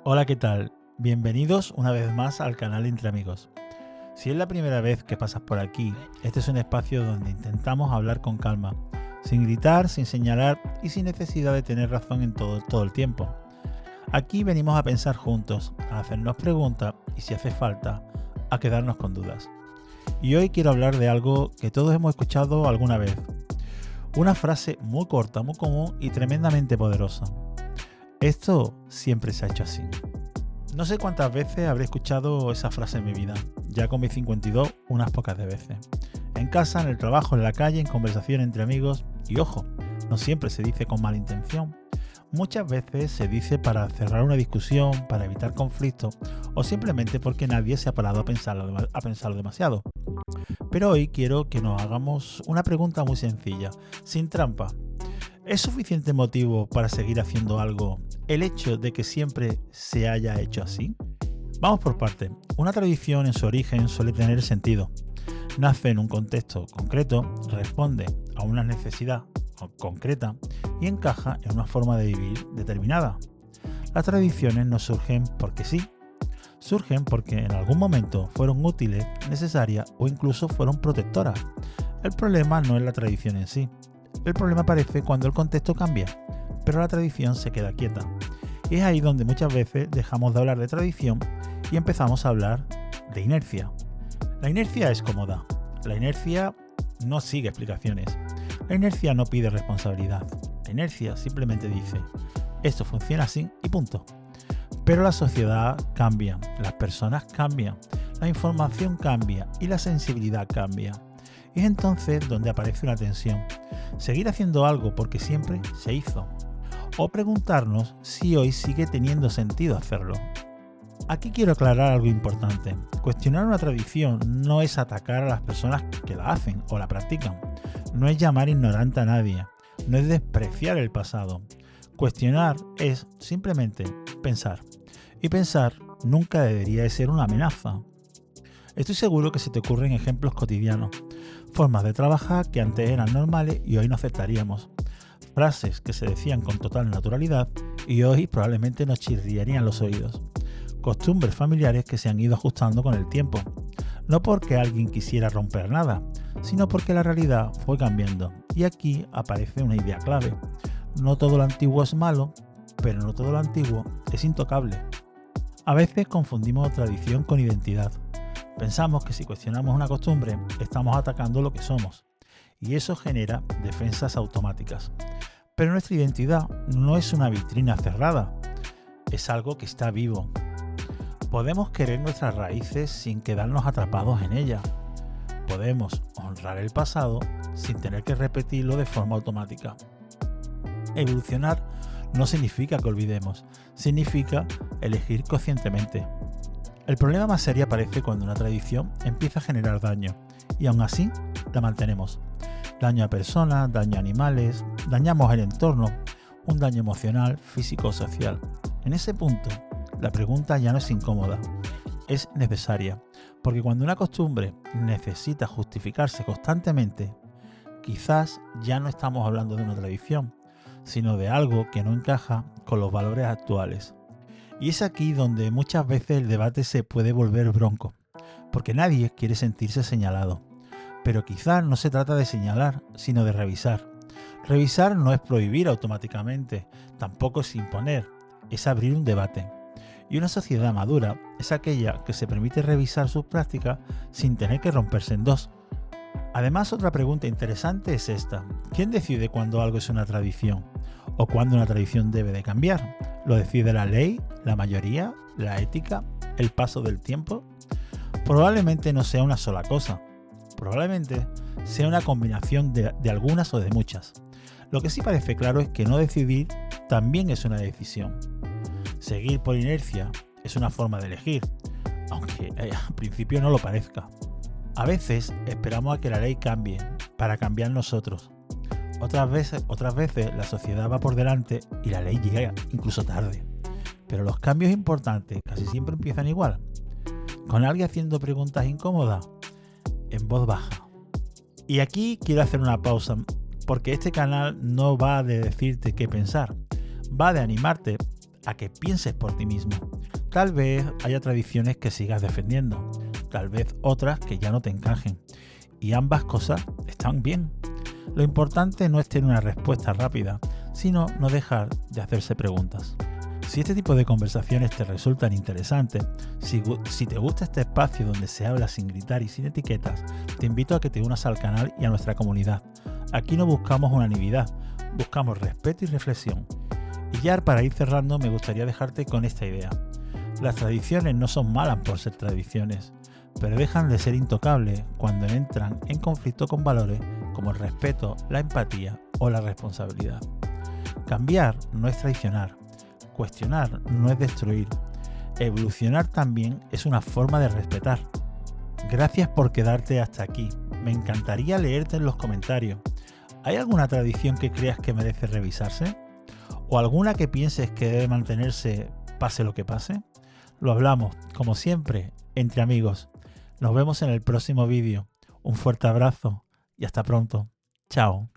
Hola, ¿qué tal? Bienvenidos una vez más al canal Entre Amigos. Si es la primera vez que pasas por aquí, este es un espacio donde intentamos hablar con calma, sin gritar, sin señalar y sin necesidad de tener razón en todo el tiempo. Aquí venimos a pensar juntos, a hacernos preguntas y, si hace falta, a quedarnos con dudas. Y hoy quiero hablar de algo que todos hemos escuchado alguna vez. Una frase muy corta, muy común y tremendamente poderosa. Esto siempre se ha hecho así. No sé cuántas veces habré escuchado esa frase en mi vida, ya con mis 52 unas pocas de veces. En casa, en el trabajo, en la calle, en conversación entre amigos y ojo, no siempre se dice con mala intención. Muchas veces se dice para cerrar una discusión, para evitar conflictos o simplemente porque nadie se ha parado a pensarlo demasiado. Pero hoy quiero que nos hagamos una pregunta muy sencilla, sin trampa. ¿Es suficiente motivo para seguir haciendo algo el hecho de que siempre se haya hecho así? Vamos por partes. Una tradición en su origen suele tener sentido. Nace en un contexto concreto, responde a una necesidad concreta y encaja en una forma de vivir determinada. Las tradiciones no surgen porque sí. Surgen porque en algún momento fueron útiles, necesarias o incluso fueron protectoras. El problema no es la tradición en sí. El problema aparece cuando el contexto cambia, pero la tradición se queda quieta. Y es ahí donde muchas veces dejamos de hablar de tradición y empezamos a hablar de inercia. La inercia es cómoda. La inercia no sigue explicaciones. La inercia no pide responsabilidad. La inercia simplemente dice, esto funciona así y punto. Pero la sociedad cambia, las personas cambian, la información cambia y la sensibilidad cambia. Y es entonces donde aparece una tensión. Seguir haciendo algo porque siempre se hizo. O preguntarnos si hoy sigue teniendo sentido hacerlo. Aquí quiero aclarar algo importante. Cuestionar una tradición no es atacar a las personas que la hacen o la practican. No es llamar ignorante a nadie. No es despreciar el pasado. Cuestionar es simplemente pensar. Y pensar nunca debería de ser una amenaza. Estoy seguro que se te ocurren ejemplos cotidianos. Formas de trabajar que antes eran normales y hoy no aceptaríamos. Frases que se decían con total naturalidad y hoy probablemente nos chirriarían los oídos. Costumbres familiares que se han ido ajustando con el tiempo. No porque alguien quisiera romper nada, sino porque la realidad fue cambiando. Y aquí aparece una idea clave. No todo lo antiguo es malo, pero no todo lo antiguo es intocable. A veces confundimos tradición con identidad. Pensamos que si cuestionamos una costumbre, estamos atacando lo que somos, y eso genera defensas automáticas. Pero nuestra identidad no es una vitrina cerrada, es algo que está vivo. Podemos querer nuestras raíces sin quedarnos atrapados en ellas. Podemos honrar el pasado sin tener que repetirlo de forma automática. Evolucionar no significa que olvidemos, significa elegir conscientemente. El problema más serio aparece cuando una tradición empieza a generar daño y aún así la mantenemos. Daño a personas, daño a animales, dañamos el entorno, un daño emocional, físico o social. En ese punto, la pregunta ya no es incómoda, es necesaria, porque cuando una costumbre necesita justificarse constantemente, quizás ya no estamos hablando de una tradición, sino de algo que no encaja con los valores actuales. Y es aquí donde muchas veces el debate se puede volver bronco, porque nadie quiere sentirse señalado. Pero quizás no se trata de señalar, sino de revisar. Revisar no es prohibir automáticamente, tampoco es imponer, es abrir un debate. Y una sociedad madura es aquella que se permite revisar sus prácticas sin tener que romperse en dos. Además, otra pregunta interesante es esta. ¿Quién decide cuándo algo es una tradición? ¿O cuándo una tradición debe de cambiar? ¿Lo decide la ley, la mayoría, la ética, el paso del tiempo? Probablemente no sea una sola cosa. Probablemente sea una combinación de algunas o de muchas. Lo que sí parece claro es que no decidir también es una decisión. Seguir por inercia es una forma de elegir, aunque al principio no lo parezca. A veces esperamos a que la ley cambie para cambiar nosotros. Otras veces la sociedad va por delante y la ley llega incluso tarde. Pero los cambios importantes casi siempre empiezan igual. Con alguien haciendo preguntas incómodas, en voz baja. Y aquí quiero hacer una pausa, porque este canal no va de decirte qué pensar, va de animarte a que pienses por ti mismo. Tal vez haya tradiciones que sigas defendiendo, tal vez otras que ya no te encajen, y ambas cosas están bien. Lo importante no es tener una respuesta rápida, sino no dejar de hacerse preguntas. Si este tipo de conversaciones te resultan interesantes, si te gusta este espacio donde se habla sin gritar y sin etiquetas, te invito a que te unas al canal y a nuestra comunidad. Aquí no buscamos unanimidad, buscamos respeto y reflexión. Y ya para ir cerrando, me gustaría dejarte con esta idea. Las tradiciones no son malas por ser tradiciones, pero dejan de ser intocables cuando entran en conflicto con valores como el respeto, la empatía o la responsabilidad. Cambiar no es traicionar, cuestionar no es destruir, evolucionar también es una forma de respetar. Gracias por quedarte hasta aquí, me encantaría leerte en los comentarios. ¿Hay alguna tradición que creas que merece revisarse? ¿O alguna que pienses que debe mantenerse pase lo que pase? Lo hablamos, como siempre, entre amigos. Nos vemos en el próximo vídeo. Un fuerte abrazo y hasta pronto. Chao.